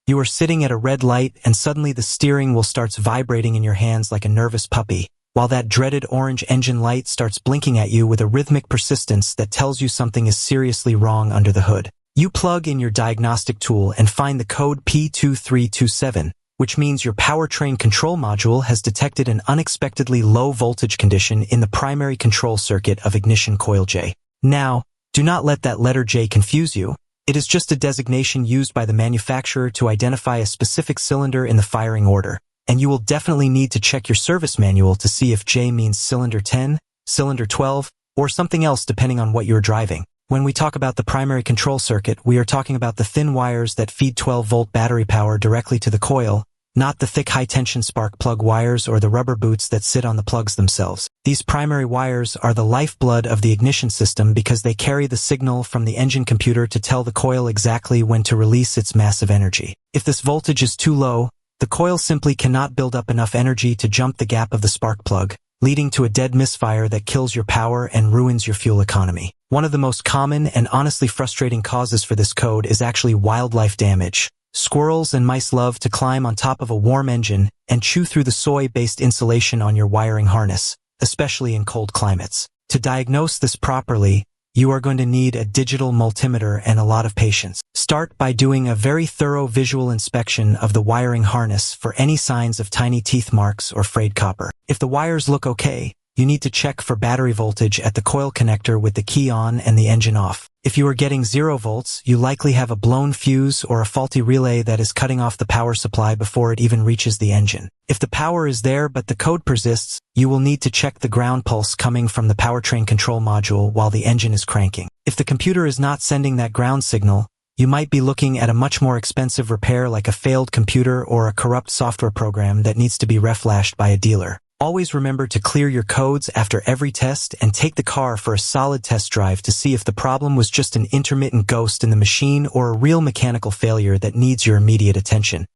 You are sitting at a red light and suddenly the steering wheel starts vibrating in your hands like a nervous puppy, while that dreaded orange engine light starts blinking at you with a rhythmic persistence that tells you something is seriously wrong under the hood. You plug in your diagnostic tool and find the code P2327, which means your powertrain control module has detected an unexpectedly low voltage condition in the primary control circuit of ignition coil J. Now, do not let that letter J confuse you. It is just a designation used by the manufacturer to identify a specific cylinder in the firing order, and you will definitely need to check your service manual to see if J means cylinder 10, cylinder 12, or something else depending on what you're driving. When we talk about the primary control circuit, we are talking about the thin wires that feed 12-volt battery power directly to the coil, not the thick high-tension spark plug wires or the rubber boots that sit on the plugs themselves. These primary wires are the lifeblood of the ignition system because they carry the signal from the engine computer to tell the coil exactly when to release its massive energy. If this voltage is too low, the coil simply cannot build up enough energy to jump the gap of the spark plug, leading to a dead misfire that kills your power and ruins your fuel economy. One of the most common and honestly frustrating causes for this code is actually wildlife damage. Squirrels and mice love to climb on top of a warm engine and chew through the soy-based insulation on your wiring harness, especially in cold climates. To diagnose this properly, you are going to need a digital multimeter and a lot of patience. Start by doing a very thorough visual inspection of the wiring harness for any signs of tiny teeth marks or frayed copper. If the wires look okay, you need to check for battery voltage at the coil connector with the key on and the engine off. If you are getting 0 volts, you likely have a blown fuse or a faulty relay that is cutting off the power supply before it even reaches the engine. If the power is there but the code persists, you will need to check the ground pulse coming from the powertrain control module while the engine is cranking. If the computer is not sending that ground signal, you might be looking at a much more expensive repair like a failed computer or a corrupt software program that needs to be reflashed by a dealer. Always remember to clear your codes after every test and take the car for a solid test drive to see if the problem was just an intermittent ghost in the machine or a real mechanical failure that needs your immediate attention.